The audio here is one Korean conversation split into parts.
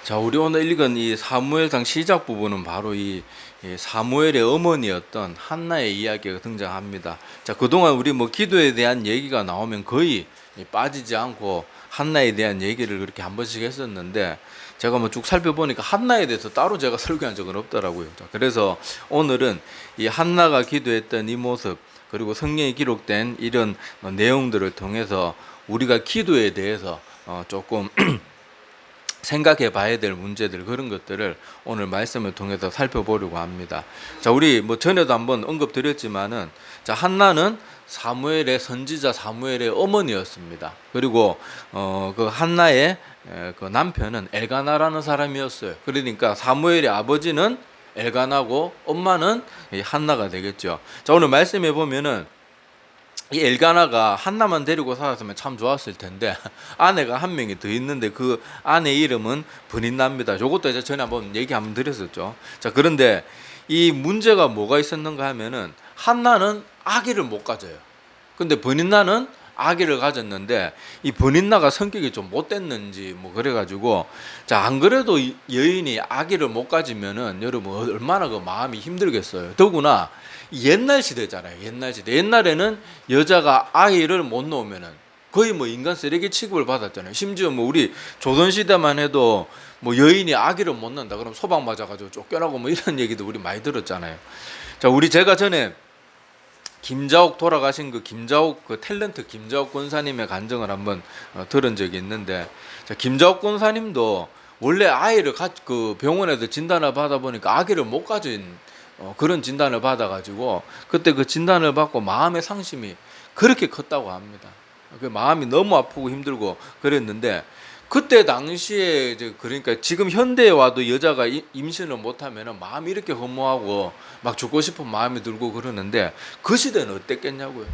자, 우리 오늘 읽은 이 사무엘상 시작 부분은 바로 이 사무엘의 어머니였던 한나의 이야기가 등장합니다. 자, 그동안 우리 뭐 기도에 대한 얘기가 나오면 거의 빠지지 않고 한나에 대한 얘기를 그렇게 한 번씩 했었는데, 제가 뭐 쭉 살펴보니까 한나에 대해서 따로 제가 설교한 적은 없더라고요. 자, 그래서 오늘은 이 한나가 기도했던 이 모습, 그리고 성경에 기록된 이런 내용들을 통해서 우리가 기도에 대해서 조금 생각해 봐야 될 문제들, 그런 것들을 오늘 말씀을 통해서 살펴보려고 합니다. 자, 우리 뭐 전에도 한번 언급드렸지만은, 자, 한나는 사무엘의 선지자 사무엘의 어머니였습니다. 그리고 그 한나의 그 남편은 엘가나라는 사람이었어요. 그러니까 사무엘의 아버지는 엘가나고 엄마는 이 한나가 되겠죠. 자, 오늘 말씀해 보면은 이 엘가나가 한나만 데리고 살았으면 참 좋았을 텐데 아내가 한 명이 더 있는데 그 아내 이름은 브닌나입니다. 이것도 이제 전에 한번 얘기 한번 드렸었죠. 자, 그런데 이 문제가 뭐가 있었는가 하면은 한나는 아기를 못 가져요. 근데 브닌나는 아기를 가졌는데 이 브닌나가 성격이 좀 못됐는지 뭐 그래가지고, 자, 안 그래도 여인이 아기를 못 가지면은 여러분 얼마나 그 마음이 힘들겠어요. 더구나 옛날 시대잖아요. 옛날 시대. 옛날에는 여자가 아이를 못 놓으면은 거의 뭐 인간 쓰레기 취급을 받았잖아요. 심지어 뭐 우리 조선 시대만 해도 뭐 여인이 아기를 못 낳는다 그럼 소방 맞아가지고 쫓겨나고 뭐 이런 얘기도 우리 많이 들었잖아요. 자, 제가 전에 김자옥 돌아가신 그 김자옥 그 탤런트 김자옥 권사님의 간증을 한번 들은 적이 있는데, 자, 김자옥 권사님도 원래 아이를 그 병원에서 진단을 받아 보니까 아기를 못 가진 그런 진단을 받아가지고 그때 그 진단을 받고 마음의 상심이 그렇게 컸다고 합니다. 그 마음이 너무 아프고 힘들고 그랬는데, 그때 당시에 이제 그러니까 지금 현대에 와도 여자가 임신을 못하면은 마음이 이렇게 허무하고 막 죽고 싶은 마음이 들고 그러는데, 그 시대는 어땠겠냐고요.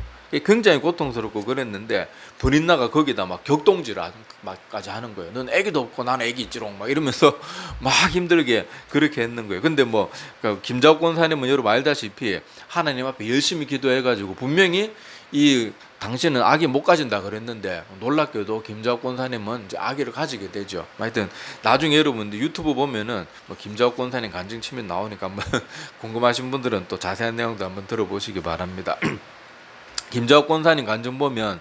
굉장히 고통스럽고 그랬는데 브린나가 거기다 막 격동질까지 하는 거예요. 넌 애기도 없고 나는 애기 있지롱 막 이러면서 막 힘들게 그렇게 했는 거예요. 근데 뭐 김자옥 권사님은 여러분 알다시피 하나님 앞에 열심히 기도해가지고 분명히 이 당신은 아기 못 가진다 그랬는데, 놀랍게도 김자옥 권사님은 이제 아기를 가지게 되죠. 하여튼 나중에 여러분들 유튜브 보면은 뭐 김자옥 권사님 간증 치면 나오니까 한번 궁금하신 분들은 또 자세한 내용도 한번 들어보시기 바랍니다. 김자옥 권사님 간증 보면,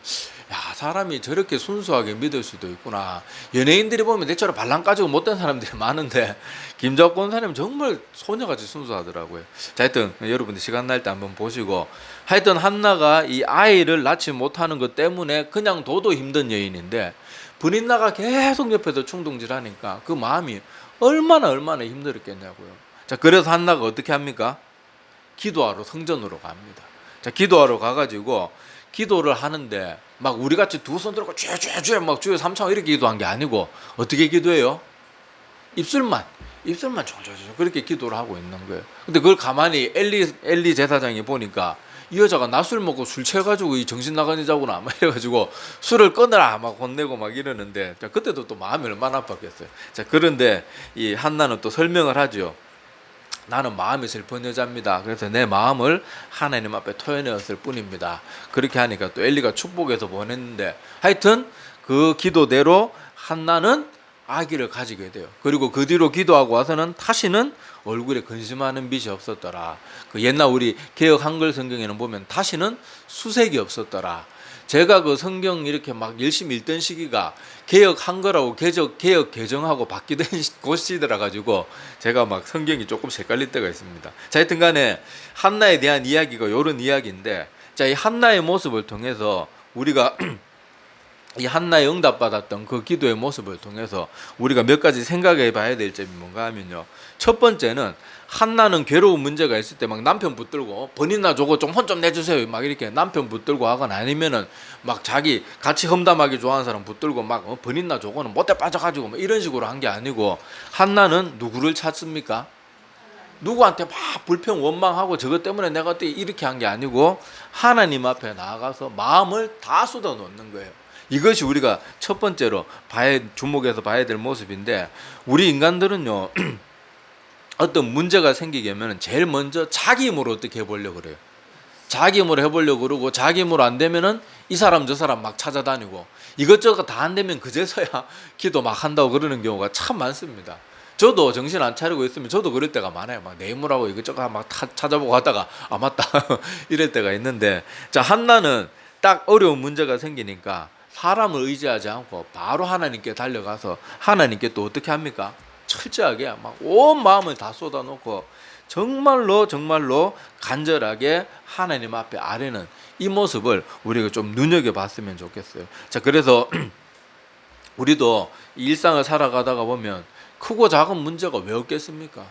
야, 사람이 저렇게 순수하게 믿을 수도 있구나. 연예인들이 보면 대체로 발랑 까지고 못된 사람들이 많은데 김자옥 권사님은 정말 소녀같이 순수하더라고요. 자, 하여튼 여러분들 시간 날 때 한번 보시고, 하여튼 한나가 이 아이를 낳지 못하는 것 때문에 그냥 둬도 힘든 여인인데 브린나가 계속 옆에서 충동질하니까 그 마음이 얼마나 힘들었겠냐고요. 자, 그래서 한나가 어떻게 합니까? 기도하러 성전으로 갑니다. 자, 기도하러 가가지고 기도를 하는데 막 우리같이 두 손 들고 쥐쥐쥐 막 주여 삼창 이렇게 기도한 게 아니고 어떻게 기도해요? 입술만 졸졸졸 그렇게 기도를 하고 있는 거예요. 근데 그걸 가만히 엘리 제사장이 보니까 이 여자가 낮술 먹고 술 취해가지고 이 정신 나간 여자구나 막 이래가지고 술을 끊으라 막 혼내고 막 이러는데, 자, 그때도 또 마음이 얼마나 아팠겠어요. 자, 그런데 이 한나는 또 설명을 하죠. 나는 마음이 슬픈 여자입니다. 그래서 내 마음을 하나님 앞에 토해내었을 뿐입니다. 그렇게 하니까 또 엘리가 축복해서 보냈는데, 하여튼 그 기도대로 한나는 아기를 가지게 돼요. 그리고 그 뒤로 기도하고 와서는 다시는 얼굴에 근심하는 빛이 없었더라. 그 옛날 우리 개역 한글 성경에는 보면 다시는 수색이 없었더라. 제가 그 성경 이렇게 막 열심히 읽던 시기가 개역 한글하고 개역 개정하고 바뀌던 곳이더라 가지고 제가 막 성경이 조금씩 헷갈릴 때가 있습니다. 자, 하여튼 간에 한나에 대한 이야기가 이런 이야기인데, 자, 이 한나의 모습을 통해서 우리가 이 한나의 응답받았던 그 기도의 모습을 통해서 우리가 몇 가지 생각해 봐야 될 점이 뭔가 하면요. 첫 번째는 한나는 괴로운 문제가 있을 때 막 남편 붙들고 번이나 저거 좀 혼 좀 내주세요 막 이렇게 남편 붙들고 하거나, 아니면은 막 자기 같이 험담하기 좋아하는 사람 붙들고 막 번이나 저거는 못돼 빠져가지고 막 이런 식으로 한 게 아니고, 한나는 누구를 찾습니까? 누구한테 막 불평 원망하고 저것 때문에 내가 어떻게 이렇게 한 게 아니고 하나님 앞에 나아가서 마음을 다 쏟아 놓는 거예요. 이것이 우리가 첫 번째로 주목해서 봐야 될 모습인데, 우리 인간들은요 어떤 문제가 생기게 하면 제일 먼저 자기 힘으로 어떻게 해보려고 그래요. 자기 힘으로 해보려고 그러고, 자기 힘으로 안 되면은 이 사람 저 사람 막 찾아다니고, 이것저것 다 안 되면 그제서야 기도 막 한다고 그러는 경우가 참 많습니다. 저도 정신 안 차리고 있으면 저도 그럴 때가 많아요. 막 내무라고 이것저것 막 찾아보고 하다가 아 맞다 이럴 때가 있는데, 자 한나는 딱 어려운 문제가 생기니까 사람을 의지하지 않고 바로 하나님께 달려가서 하나님께 또 어떻게 합니까? 철저하게 막 온 마음을 다 쏟아놓고 정말로 정말로 간절하게 하나님 앞에 아뢰는 이 모습을 우리가 좀 눈여겨봤으면 좋겠어요. 자 그래서 우리도 일상을 살아가다가 보면 크고 작은 문제가 왜 없겠습니까?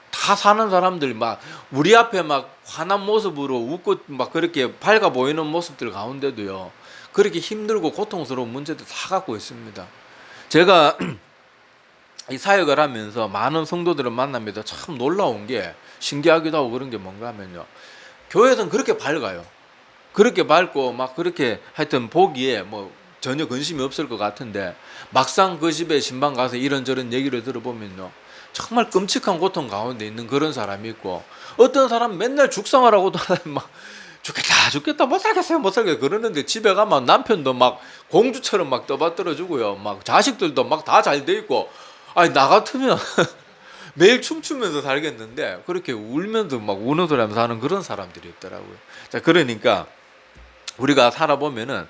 다 사는 사람들 막 우리 앞에 막 환한 모습으로 웃고 막 그렇게 밝아 보이는 모습들 가운데도요, 그렇게 힘들고 고통스러운 문제들 다 갖고 있습니다. 제가 이 사역을 하면서 많은 성도들을 만납니다. 참 놀라운 게, 신기하기도 하고 그런 게 뭔가 하면요, 교회에서는 그렇게 밝아요. 그렇게 밝고 막 그렇게 하여튼 보기에 뭐 전혀 근심이 없을 것 같은데, 막상 그 집에 신방 가서 이런저런 얘기를 들어보면요, 정말 끔찍한 고통 가운데 있는 그런 사람이 있고, 어떤 사람 맨날 죽상하라고도 막 죽겠다 못 살겠어요 못 살겠어요 그러는데 집에 가면 남편도 막 공주처럼 막 떠받들어 주고요, 막 자식들도 막 다 잘 돼 있고, 아니 나 같으면 매일 춤추면서 살겠는데 그렇게 울면서 막 우는 소리 하면서 사는 그런 사람들이 있더라고요. 자 그러니까 우리가 살아보면은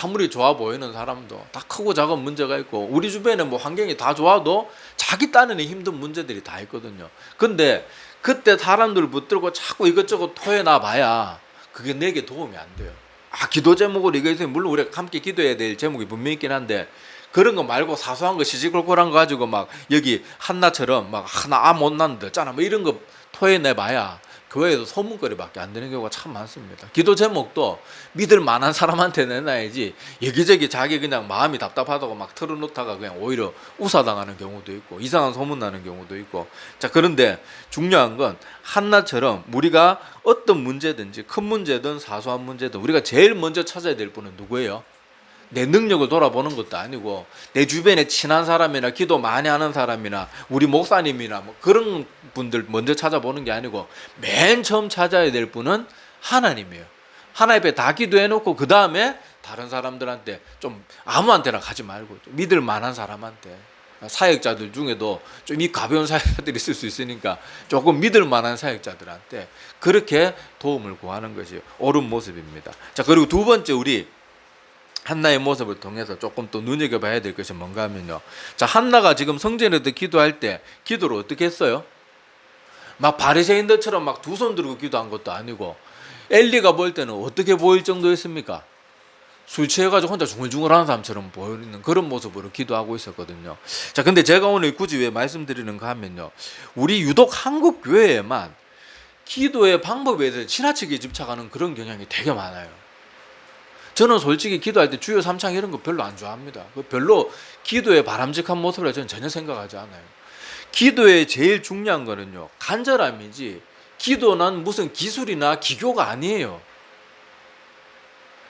아무리 좋아 보이는 사람도 다 크고 작은 문제가 있고, 우리 주변에 뭐 환경이 다 좋아도 자기 딴에는 힘든 문제들이 다 있거든요. 근데 그때 사람들 붙들고 자꾸 이것저것 토해놔 봐야 그게 내게 도움이 안 돼요. 아 기도 제목으로 이거 있으면 물론 우리가 함께 기도해야 될 제목이 분명히 있긴 한데, 그런 거 말고 사소한 거 시시콜콜한 거 가지고 막 여기 한나처럼 막 하나 못 낳는다 잖아 뭐 이런 거 토해내 봐야 교회에서 소문거리밖에 안 되는 경우가 참 많습니다. 기도 제목도 믿을 만한 사람한테 내놔야지 여기저기 자기 그냥 마음이 답답하다고 막 털어놓다가 그냥 오히려 우사당하는 경우도 있고 이상한 소문 나는 경우도 있고. 자 그런데 중요한 건 한나처럼 우리가 어떤 문제든지 큰 문제든 사소한 문제든 우리가 제일 먼저 찾아야 될 분은 누구예요? 내 능력을 돌아보는 것도 아니고 내 주변에 친한 사람이나 기도 많이 하는 사람이나 우리 목사님이나 뭐 그런 분들 먼저 찾아보는 게 아니고 맨 처음 찾아야 될 분은 하나님이에요. 하나님 앞에 다 기도해놓고 그 다음에 다른 사람들한테 좀 아무한테나 가지 말고 좀 믿을 만한 사람한테, 사역자들 중에도 좀 이 가벼운 사역자들이 있을 수 있으니까 조금 믿을 만한 사역자들한테 그렇게 도움을 구하는 것이 옳은 모습입니다. 자 그리고 두 번째 우리 한나의 모습을 통해서 조금 또 눈여겨봐야 될 것이 뭔가 하면요, 자 한나가 지금 성전에서 기도할 때 기도를 어떻게 했어요? 막 바리새인들처럼 막 두 손 들고 기도한 것도 아니고, 엘리가 볼 때는 어떻게 보일 정도였습니까? 술 취해가지고 혼자 중얼중얼하는 사람처럼 보이는 그런 모습으로 기도하고 있었거든요. 자 근데 제가 오늘 굳이 왜 말씀드리는가 하면요, 우리 유독 한국 교회에만 기도의 방법에 대해서 지나치게 집착하는 그런 경향이 되게 많아요. 저는 솔직히 기도할 때 주여 삼창 이런 거 별로 안 좋아합니다. 별로 기도의 바람직한 모습을 저는 전혀 생각하지 않아요. 기도의 제일 중요한 거는요, 간절함이지 기도는 무슨 기술이나 기교가 아니에요.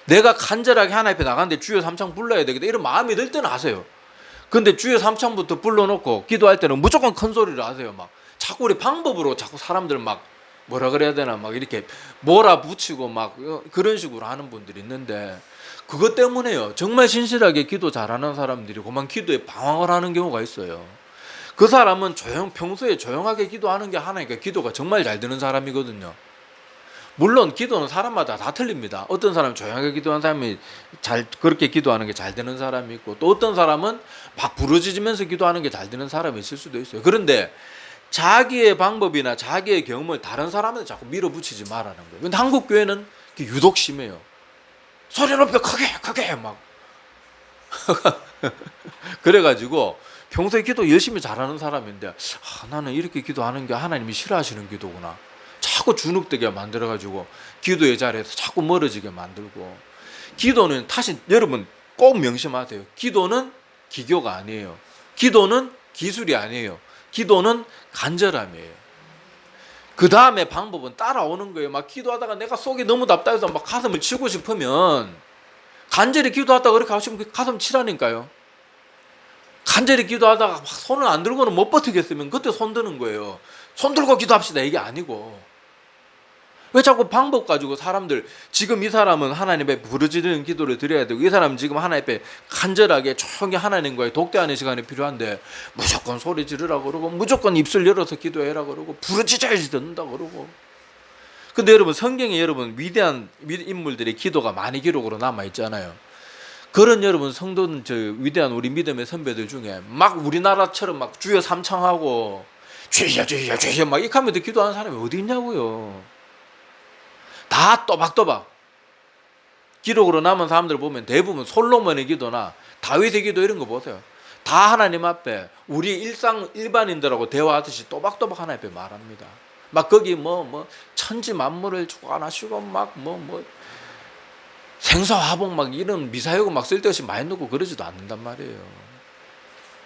내가 간절하게 하나님 앞에 나가는데 주여 삼창 불러야 되겠다 이런 마음이 들 때는 하세요. 근데 주여 삼창부터 불러놓고 기도할 때는 무조건 큰 소리를 하세요. 막 자꾸 우리 방법으로 자꾸 사람들 막 뭐라 그래야 되나 막 이렇게 몰아붙이고 막 그런 식으로 하는 분들이 있는데, 그것 때문에요 정말 신실하게 기도 잘하는 사람들이 그만 기도에 방황을 하는 경우가 있어요. 그 사람은 평소에 조용하게 기도하는 게 하나니까 기도가 정말 잘 되는 사람이거든요. 물론 기도는 사람마다 다 틀립니다. 어떤 사람은 조용하게 기도하는 사람이 그렇게 기도하는 게 잘 되는 사람이 있고, 또 어떤 사람은 막 부르짖으면서 기도하는 게 잘 되는 사람이 있을 수도 있어요. 그런데 자기의 방법이나 자기의 경험을 다른 사람한테 자꾸 밀어붙이지 말라는 거예요. 근데 한국 교회는 유독 심해요. 소리 높여 크게 막 그래가지고 평소에 기도 열심히 잘하는 사람인데 나는 이렇게 기도하는 게 하나님이 싫어하시는 기도구나, 자꾸 주눅되게 만들어가지고 기도의 자리에서 자꾸 멀어지게 만들고. 기도는 다시 여러분 꼭 명심하세요. 기도는 기교가 아니에요. 기도는 기술이 아니에요. 기도는 간절함이에요. 그 다음에 방법은 따라오는 거예요. 막 기도하다가 내가 속이 너무 답답해서 막 가슴을 치고 싶으면 간절히 기도하다가 그렇게 하시면 가슴 치라니까요. 간절히 기도하다가 막 손을 안 들고는 못 버티겠으면 그때 손 드는 거예요. 손 들고 기도합시다 이게 아니고, 왜 자꾸 방법 가지고 사람들, 지금 이 사람은 하나님 앞에 부르짖는 기도를 드려야 되고 이 사람은 지금 하나님 앞에 간절하게 조용히 하나님과의 독대하는 시간이 필요한데 무조건 소리 지르라고 그러고 무조건 입술 열어서 기도해라 그러고 부르짖어야지 듣는다 그러고. 근데 여러분, 성경에 여러분 위대한 인물들의 기도가 많이 기록으로 남아 있잖아요. 그런 여러분 성도는, 저 위대한 우리 믿음의 선배들 중에 막 우리나라처럼 막 주여 삼창하고 주여 주여 주여 막 이렇게 하면서 기도하는 사람이 어디 있냐고요. 다 또박또박 기록으로 남은 사람들 보면 대부분 솔로몬의 기도나 다윗의 기도 이런 거 보세요. 다 하나님 앞에 우리 일반인들하고 대화하듯이 또박또박 하나님 앞에 말합니다. 막 거기 천지 만물을 주관하시고 막 생사화복 막 이런 미사여구 막 쓸데없이 많이 넣고 그러지도 않는단 말이에요.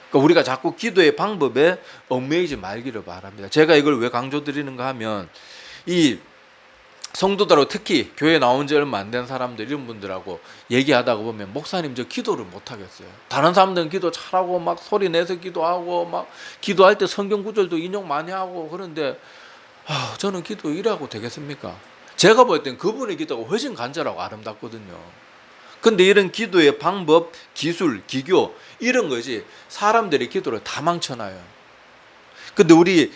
그러니까 우리가 자꾸 기도의 방법에 얽매이지 말기를 바랍니다. 제가 이걸 왜 강조드리는가 하면 이 성도들하고 특히 교회 나온 지 얼마 안 된 사람들 이런 분들하고 얘기하다가 보면 목사님 저 기도를 못 하겠어요. 다른 사람들은 기도 잘하고 막 소리 내서 기도하고 막 기도할 때 성경 구절도 인용 많이 하고 그런데 저는 기도 이래하고 되겠습니까? 제가 볼 땐 그분의 기도가 훨씬 간절하고 아름답거든요. 근데 이런 기도의 방법, 기술, 기교 이런 것이 사람들의 기도를 다 망쳐놔요. 근데 우리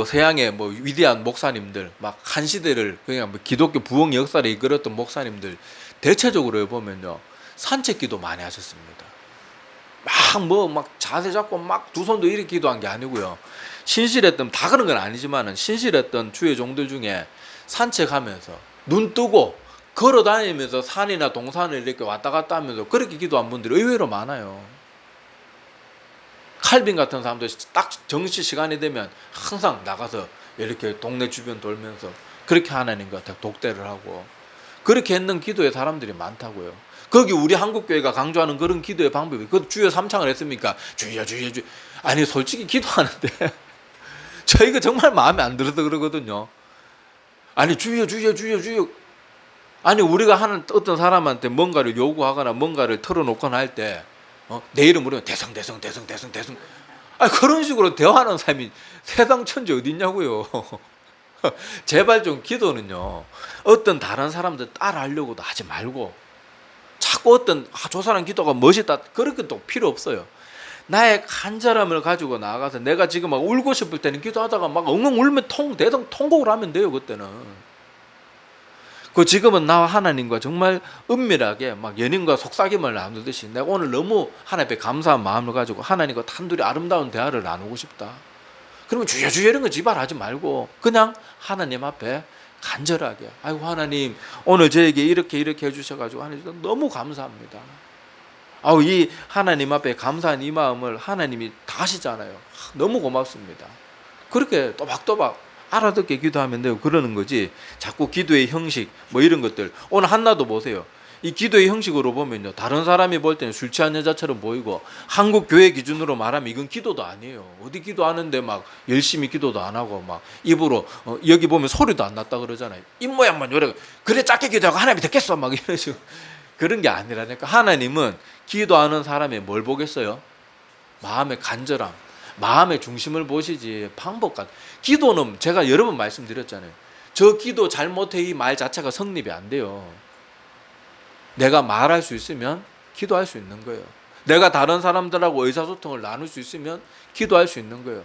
서양의 위대한 목사님들, 막 한 시대를 그냥 기독교 부흥 역사를 이끌었던 목사님들 대체적으로 보면요 산책 기도 많이 하셨습니다. 막 자세 잡고 막 두 손도 이렇게 기도한 게 아니고요. 신실했던, 다 그런 건 아니지만은 신실했던 주의 종들 중에 산책하면서 눈 뜨고 걸어 다니면서 산이나 동산을 이렇게 왔다 갔다 하면서 그렇게 기도한 분들이 의외로 많아요. 칼빈 같은 사람도 딱 정시 시간이 되면 항상 나가서 이렇게 동네 주변 돌면서 그렇게 하나님과 독대를 하고 그렇게 했는 기도의 사람들이 많다고요. 거기 우리 한국교회가 강조하는 그런 기도의 방법이, 그 주여 삼창을 했습니까? 주여 주여 주여. 아니 솔직히 기도하는데 저희가 정말 마음에 안 들어서 그러거든요. 아니 주여 주여 주여 주여. 아니 우리가 하는 어떤 사람한테 뭔가를 요구하거나 뭔가를 털어놓거나 할 때 내 이름 부르면 대성. 그런 식으로 대화하는 사람이 세상 천지 어디 있냐고요. 제발 좀 기도는요 어떤 다른 사람들 따라하려고도 하지 말고 자꾸 어떤 저 사람 기도가 멋있다 그렇게 또 필요 없어요. 나의 간절함을 가지고 나가서 내가 지금 막 울고 싶을 때는 기도하다가 막 엉엉 울면 대성 통곡을 하면 돼요. 그때는 지금은 나와 하나님과 정말 은밀하게 막 연인과 속삭임을 나누듯이 내가 오늘 너무 하나님 앞에 감사한 마음을 가지고 하나님과 단둘이 아름다운 대화를 나누고 싶다. 그러면 주여 주여 이런 거 지발하지 말고 그냥 하나님 앞에 간절하게, 아이고 하나님 오늘 저에게 이렇게 해주셔가지고 하나님 너무 감사합니다. 이 하나님 앞에 감사한 이 마음을 하나님이 다 아시잖아요. 너무 고맙습니다. 그렇게 또박또박 알아듣게 기도하면 돼요. 그러는 거지 자꾸 기도의 형식 이런 것들. 오늘 한나도 보세요. 이 기도의 형식으로 보면요 다른 사람이 볼 때는 술 취한 여자처럼 보이고 한국 교회 기준으로 말하면 이건 기도도 아니에요. 어디 기도하는데 막 열심히 기도도 안 하고 막 입으로 여기 보면 소리도 안 났다 그러잖아요. 입 모양만 요래 그래 작게 기도하고 하나님이 듣겠어 막 이런 식으로. 그런 게 아니라니까. 하나님은 기도하는 사람의 뭘 보겠어요? 마음의 간절함, 마음의 중심을 보시지 방법과. 기도는 제가 여러 번 말씀드렸잖아요. 저 기도 잘못해 이 말 자체가 성립이 안 돼요. 내가 말할 수 있으면 기도할 수 있는 거예요. 내가 다른 사람들하고 의사소통을 나눌 수 있으면 기도할 수 있는 거예요.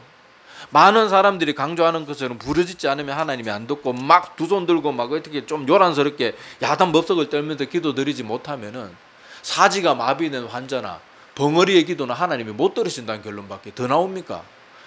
많은 사람들이 강조하는 것처럼 부르짖지 않으면 하나님이 안 듣고 막 두 손 들고 막 어떻게 좀 요란스럽게 야단 법석을 떨면서 기도 드리지 못하면은 사지가 마비된 환자나 벙어리의 기도는 하나님이 못 들으신다는 결론밖에 더 나옵니까?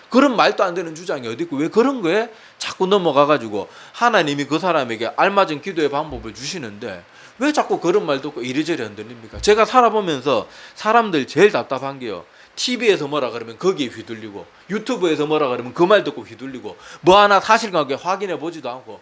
그런 말도 안 되는 주장이 어디 있고 왜 그런 거에 자꾸 넘어가가지고 하나님이 그 사람에게 알맞은 기도의 방법을 주시는데 왜 자꾸 그런 말 듣고 이리저리 흔들립니까? 제가 살아보면서 사람들 제일 답답한 게요. TV에서 뭐라 그러면 거기에 휘둘리고 유튜브에서 뭐라 그러면 그 말 듣고 휘둘리고 뭐 하나 사실관계 확인해 보지도 않고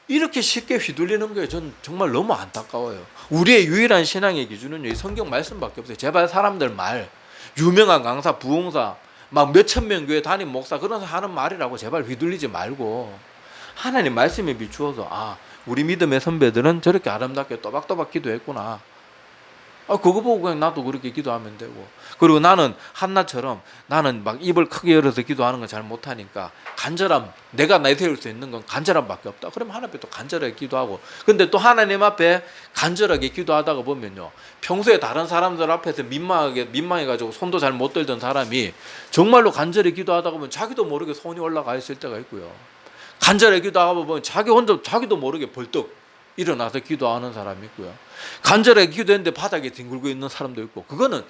이렇게 쉽게 휘둘리는 거예요. 전 정말 너무 안타까워요. 우리의 유일한 신앙의 기준은 성경 말씀밖에 없어요. 제발 사람들 말, 유명한 강사, 부흥사, 막 몇천 명 교회 담임 목사 그런 사람 하는 말이라고 제발 휘둘리지 말고 하나님 말씀에 비추어서 우리 믿음의 선배들은 저렇게 아름답게 또박또박 기도했구나. 그거 보고 그냥 나도 그렇게 기도하면 되고. 그리고 나는 한나처럼 나는 막 입을 크게 열어서 기도하는 건 잘 못하니까 간절함, 내가 내세울 수 있는 건 간절함밖에 없다. 그러면 하나님 앞에 또 간절하게 기도하고. 근데 또 하나님 앞에 간절하게 기도하다가 보면요, 평소에 다른 사람들 앞에서 민망해가지고 손도 잘 못 들던 사람이 정말로 간절히 기도하다가 보면 자기도 모르게 손이 올라가 있을 때가 있고요. 간절하게 기도하다 보면 자기도 모르게 벌떡 일어나서 기도하는 사람이 있고요. 간절하게 기도했는데 바닥에 뒹굴고 있는 사람도 있고. 그거는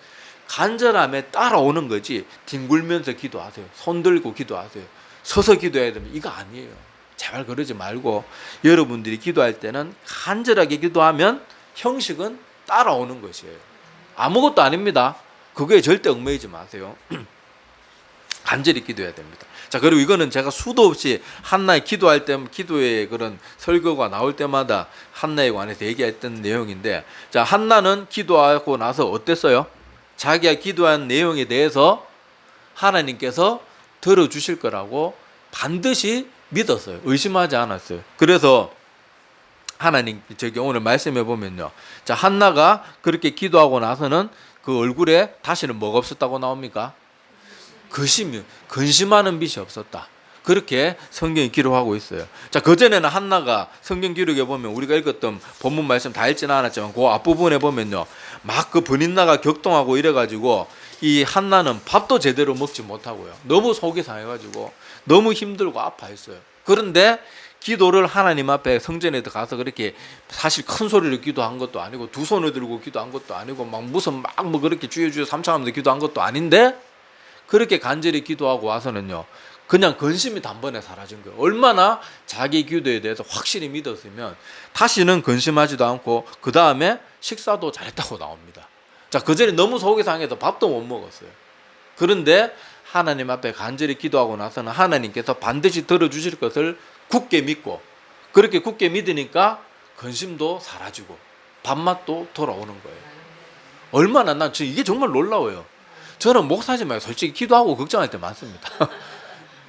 간절함에 따라오는 거지, 뒹굴면서 기도하세요, 손 들고 기도하세요, 서서 기도해야 되면 이거 아니에요. 제발 그러지 말고 여러분들이 기도할 때는 간절하게 기도하면 형식은 따라오는 것이에요. 아무것도 아닙니다. 그거에 절대 얽매이지 마세요. 간절히 기도해야 됩니다. 자, 그리고 이거는 제가 수도 없이 한나에 기도할 때, 기도의 그런 설교가 나올 때마다 한나에 관해서 얘기했던 내용인데, 자, 한나는 기도하고 나서 어땠어요? 자기가 기도한 내용에 대해서 하나님께서 들어주실 거라고 반드시 믿었어요. 의심하지 않았어요. 그래서 하나님, 오늘 말씀해 보면요, 자, 한나가 그렇게 기도하고 나서는 그 얼굴에 다시는 뭐가 없었다고 나옵니까? 근심하는 빛이 없었다. 그렇게 성경이 기록하고 있어요. 자, 그전에는 한나가 성경 기록에 보면 우리가 읽었던 본문 말씀 다 읽지는 않았지만 그 앞부분에 보면요, 막 그 번인나가 격동하고 이래가지고 이 한나는 밥도 제대로 먹지 못하고요, 너무 속이 상해가지고 너무 힘들고 아파했어요. 그런데 기도를 하나님 앞에 성전에 가서 그렇게 사실 큰 소리로 기도한 것도 아니고 두 손을 들고 기도한 것도 아니고 막 무슨 막 뭐 그렇게 주여 삼창하면서 기도한 것도 아닌데, 그렇게 간절히 기도하고 와서는요, 그냥 근심이 단번에 사라진 거예요. 얼마나 자기 기도에 대해서 확실히 믿었으면 다시는 근심하지도 않고 그 다음에 식사도 잘했다고 나옵니다. 자, 그전에 너무 속이 상해서 밥도 못 먹었어요. 그런데 하나님 앞에 간절히 기도하고 나서는 하나님께서 반드시 들어주실 것을 굳게 믿고, 그렇게 굳게 믿으니까 근심도 사라지고 밥맛도 돌아오는 거예요. 얼마나, 난 이게 정말 놀라워요. 저는 목사지만 솔직히 기도하고 걱정할 때 많습니다.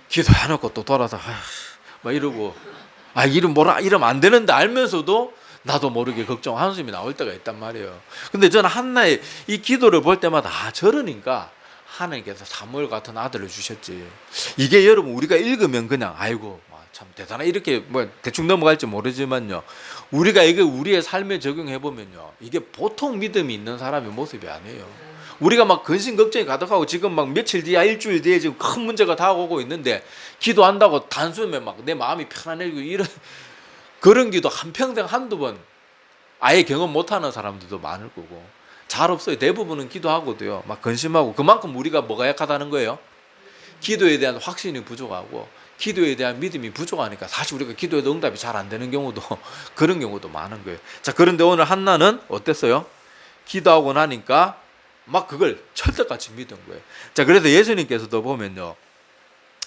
기도해놓고 또 돌아서 막 이러고, 이러면 안 되는데 알면서도 나도 모르게 걱정 한숨이 나올 때가 있단 말이에요. 근데 저는 한나의 이 기도를 볼 때마다 저러니까 하나님께서 사무엘 같은 아들을 주셨지. 이게 여러분 우리가 읽으면 그냥 아이고 참 대단해 이렇게 뭐 대충 넘어갈지 모르지만요, 우리가 이게 우리의 삶에 적용해 보면요, 이게 보통 믿음이 있는 사람의 모습이 아니에요. 우리가 막 근심 걱정이 가득하고 지금 막 며칠 뒤에 일주일 뒤에 지금 큰 문제가 다가오고 있는데 기도한다고 단숨에 막 내 마음이 편안해지고 이런 그런 기도 한평생 한두 번 아예 경험 못하는 사람들도 많을 거고, 잘 없어요. 대부분은 기도하고도요 막 근심하고, 그만큼 우리가 뭐가 약하다는 거예요? 기도에 대한 확신이 부족하고 기도에 대한 믿음이 부족하니까 사실 우리가 기도에도 응답이 잘 안 되는 경우도 그런 경우도 많은 거예요. 자, 그런데 오늘 한나는 어땠어요? 기도하고 나니까 막 그걸 철떡같이 믿은 거예요. 자, 그래서 예수님께서도 보면요,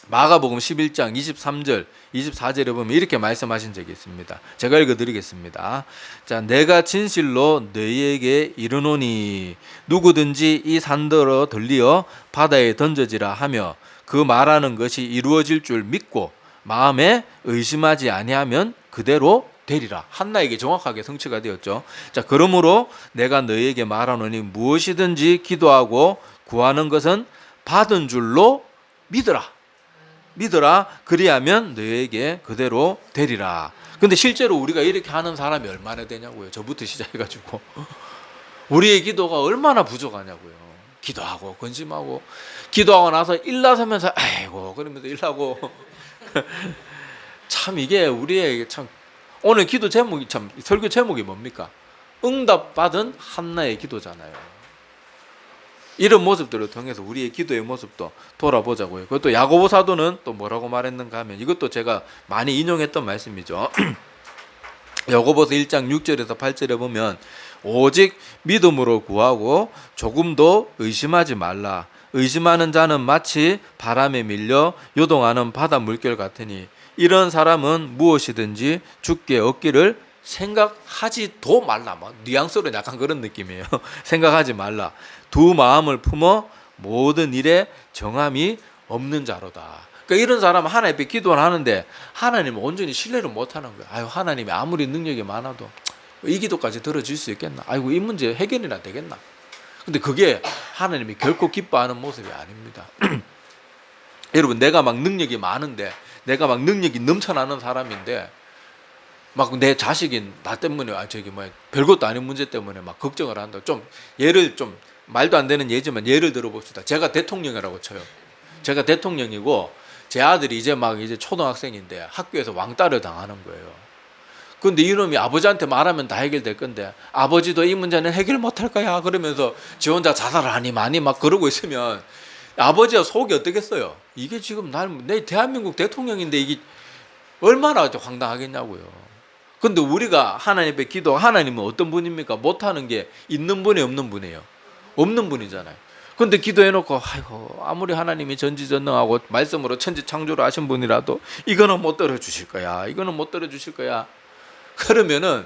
마가복음 11장 23절 24절에 보면 이렇게 말씀하신 적이 있습니다. 제가 읽어드리겠습니다. 자, 내가 진실로 너희에게 이르노니 누구든지 이 산더러 들리어 바다에 던져지라 하며 그 말하는 것이 이루어질 줄 믿고 마음에 의심하지 아니하면 그대로 되리라. 한나에게 정확하게 성취가 되었죠. 자, 그러므로 내가 너희에게 말하노니 무엇이든지 기도하고 구하는 것은 받은 줄로 믿으라. 그리하면 너희에게 그대로 되리라. 근데 실제로 우리가 이렇게 하는 사람이 얼마나 되냐고요. 저부터 시작해가지고 우리의 기도가 얼마나 부족하냐고요. 기도하고 근심하고 기도하고 나서 일 나서면서 아이고 그러면서 일하고 참 이게 우리의 참 오늘 기도 제목이 참 설교 제목이 뭡니까? 응답받은 한나의 기도잖아요. 이런 모습들을 통해서 우리의 기도의 모습도 돌아보자고요. 그것도 야고보 사도는 또 뭐라고 말했는가 하면 이것도 제가 많이 인용했던 말씀이죠. 야고보서 1장 6절에서 8절에 보면 오직 믿음으로 구하고 조금도 의심하지 말라. 의심하는 자는 마치 바람에 밀려 요동하는 바다 물결 같으니 이런 사람은 무엇이든지 주께 얻기를 생각하지도 말라. 뭐 뉘앙스로 약간 그런 느낌이에요. 생각하지 말라. 두 마음을 품어 모든 일에 정함이 없는 자로다. 그러니까 이런 사람은 하나님 앞에 기도를 하는데 하나님을 온전히 신뢰를 못하는 거예요. 하나님이 아무리 능력이 많아도 이 기도까지 들어줄 수 있겠나? 아이고 이 문제 해결이나 되겠나? 근데 그게 하나님이 결코 기뻐하는 모습이 아닙니다. 여러분, 내가 막 능력이 많은데, 내가 막 능력이 넘쳐나는 사람인데, 막 내 자식인 나 때문에 별것도 아닌 문제 때문에 막 걱정을 한다. 좀 예를 좀 말도 안 되는 예지만 예를 들어봅시다. 제가 대통령이라고 쳐요. 제가 대통령이고 제 아들이 이제 초등학생인데 학교에서 왕따를 당하는 거예요. 근데 이놈이 아버지한테 말하면 다 해결될 건데, 아버지도 이 문제는 해결 못할 거야 그러면서 지 혼자 자살을 하니 많이 막 그러고 있으면 아버지가 속이 어떻겠어요? 이게 지금 내 대한민국 대통령인데 이게 얼마나 황당하겠냐고요. 근데 우리가 하나님 앞에 기도, 하나님은 어떤 분입니까? 못하는 게 있는 분이 없는 분이에요. 없는 분이잖아요. 근데 기도해놓고 아이고 아무리 하나님이 전지전능하고 말씀으로 천지창조를 하신 분이라도 이거는 못 들어주실 거야. 이거는 못 들어주실 거야. 그러면은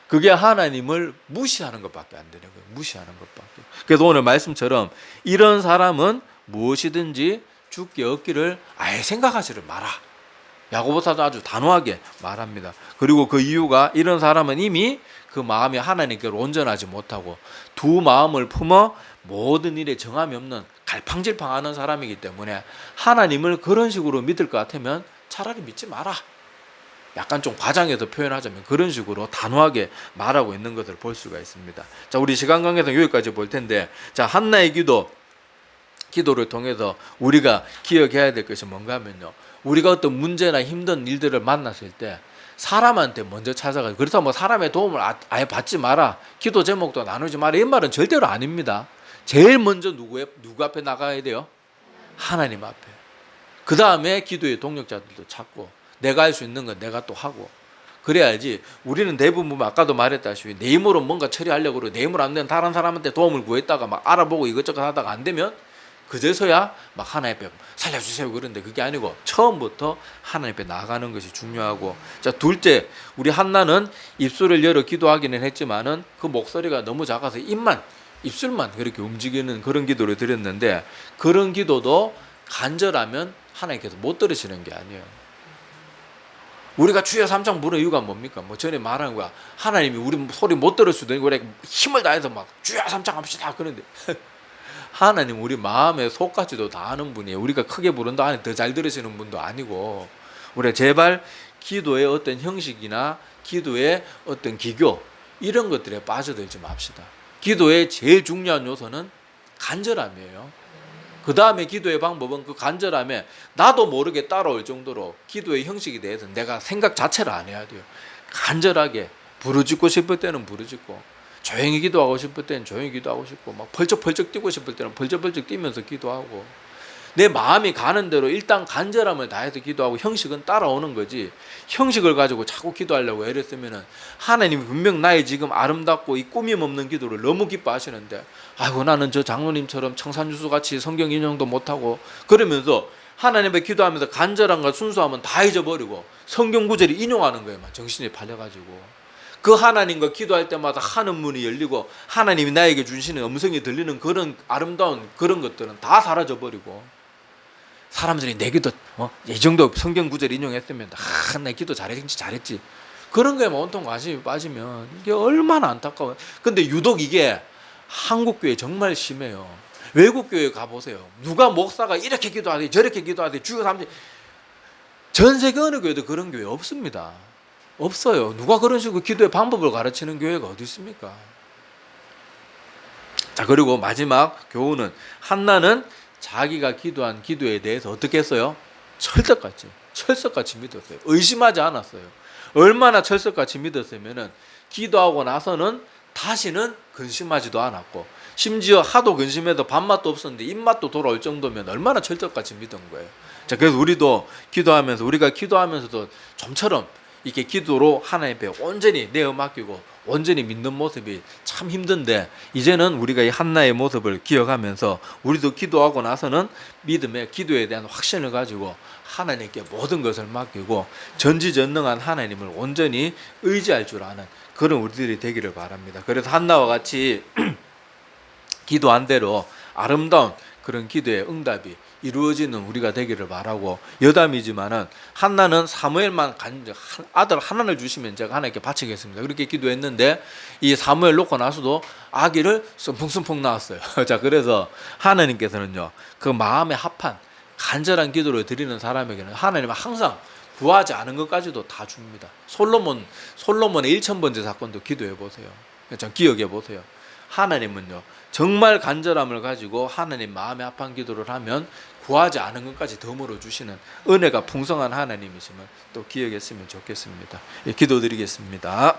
그게 하나님을 무시하는 것밖에 안 되는 거예요. 무시하는 것밖에. 그래서 오늘 말씀처럼 이런 사람은 무엇이든지 죽게 얻기를 아예 생각하지를 마라. 야고보서도 아주 단호하게 말합니다. 그리고 그 이유가 이런 사람은 이미 그 마음이 하나님께로 온전하지 못하고 두 마음을 품어 모든 일에 정함이 없는 갈팡질팡하는 사람이기 때문에 하나님을 그런 식으로 믿을 것 같으면 차라리 믿지 마라. 약간 좀 과장해서 표현하자면 그런 식으로 단호하게 말하고 있는 것을 볼 수가 있습니다. 자, 우리 시간 관계상 여기까지 볼 텐데, 자, 한나의 기도를 통해서 우리가 기억해야 될 것이 뭔가 하면요, 우리가 어떤 문제나 힘든 일들을 만났을 때 사람한테 먼저 찾아가요. 그렇다고 뭐 사람의 도움을 아예 받지 마라, 기도 제목도 나누지 마라, 이 말은 절대로 아닙니다. 제일 먼저 누구 앞에 나가야 돼요? 하나님 앞에. 그 다음에 기도의 동력자들도 찾고, 내가 할 수 있는 건 내가 또 하고, 그래야지. 우리는 대부분 아까도 말했다시피 내 힘으로 뭔가 처리하려고 그러고 내 힘으로 안 되는 다른 사람한테 도움을 구했다가 막 알아보고 이것저것 하다가 안 되면 그제서야 막 하나님 앞에 살려주세요 그런데, 그게 아니고 처음부터 하나님 앞에 나가는 것이 중요하고. 자, 둘째, 우리 한나는 입술을 열어 기도하기는 했지만은 그 목소리가 너무 작아서 입술만 그렇게 움직이는 그런 기도를 드렸는데, 그런 기도도 간절하면 하나님께서 못 들으시는 게 아니에요. 우리가 주여 삼창 부르는 이유가 뭡니까? 뭐 전에 말한 거야. 하나님이 우리 소리 못 들을 수도 있고 그래 힘을 다해서 막 주여 삼창 합시다 그런데 하나님 우리 마음의 속까지도 다 아는 분이에요. 우리가 크게 부른다 하니 더 잘 들으시는 분도 아니고. 우리가 제발 기도의 어떤 형식이나 기도의 어떤 기교 이런 것들에 빠져들지 맙시다. 기도의 제일 중요한 요소는 간절함이에요. 그 다음에 기도의 방법은 그 간절함에 나도 모르게 따라올 정도로 기도의 형식에 대해서 내가 생각 자체를 안 해야 돼요. 간절하게 부르짖고 싶을 때는 부르짖고, 조용히 기도하고 싶을 때는 조용히 기도하고 싶고, 막 펄쩍펄쩍 뛰고 싶을 때는 펄쩍펄쩍 뛰면서 기도하고, 내 마음이 가는 대로 일단 간절함을 다해서 기도하고 형식은 따라오는 거지, 형식을 가지고 자꾸 기도하려고 애를 쓰면은 하나님이 분명 나의 지금 아름답고 이 꾸밈 없는 기도를 너무 기뻐하시는데, 아이고 나는 저 장로님처럼 청산유수같이 성경 인용도 못하고 그러면서 하나님의 기도하면서 간절함과 순수함은 다 잊어버리고 성경 구절을 인용하는 거에만 정신이 팔려가지고, 그 하나님과 기도할 때마다 하늘 문이 열리고 하나님이 나에게 주시는 음성이 들리는 그런 아름다운 그런 것들은 다 사라져버리고, 사람들이 내 기도 이 정도 성경 구절 인용했으면 내 기도 잘했지 그런 거에만 온통 관심이 빠지면 이게 얼마나 안타까워요. 근데 유독 이게 한국 교회 정말 심해요. 외국 교회 가보세요. 누가 목사가 이렇게 기도하되 저렇게 기도하되 주여 삼지, 전 세계 어느 교회도 그런 교회 없습니다. 없어요. 누가 그런 식으로 기도의 방법을 가르치는 교회가 어디 있습니까? 자, 그리고 마지막 교훈은, 한나는 자기가 기도한 기도에 대해서 어떻게 했어요? 철석같이 믿었어요. 의심하지 않았어요. 얼마나 철석같이 믿었으면은 기도하고 나서는 다시는 근심하지도 않았고, 심지어 하도 근심해도 밥맛도 없었는데 입맛도 돌아올 정도면 얼마나 철석같이 믿은 거예요. 자, 그래서 우리가 기도하면서도 좀처럼 이렇게 기도로 하나님 앞에 온전히 내어 맡기고 온전히 믿는 모습이 참 힘든데, 이제는 우리가 이 한나의 모습을 기억하면서 우리도 기도하고 나서는 믿음의 기도에 대한 확신을 가지고 하나님께 모든 것을 맡기고 전지전능한 하나님을 온전히 의지할 줄 아는 그런 우리들이 되기를 바랍니다. 그래서 한나와 같이 기도한 대로 아름다운 그런 기도의 응답이 이루어지는 우리가 되기를 바라고, 여담이지만은 한나는 사무엘만 아들 하나를 주시면 제가 하나님께 바치겠습니다, 그렇게 기도했는데 이 사무엘 놓고 나서도 아기를 순풍순풍 낳았어요. 자, 그래서 하나님께서는요, 그 마음에 합한 간절한 기도를 드리는 사람에게는 하나님은 항상 구하지 않은 것까지도 다 줍니다. 솔로몬의 1000번째 사건도 기도해 보세요. 좀 기억해 보세요. 하나님은요, 정말 간절함을 가지고 하나님 마음에 합한 기도를 하면 구하지 않은 것까지 덤으로 주시는 은혜가 풍성한 하나님이심을 또 기억했으면 좋겠습니다. 예, 기도드리겠습니다.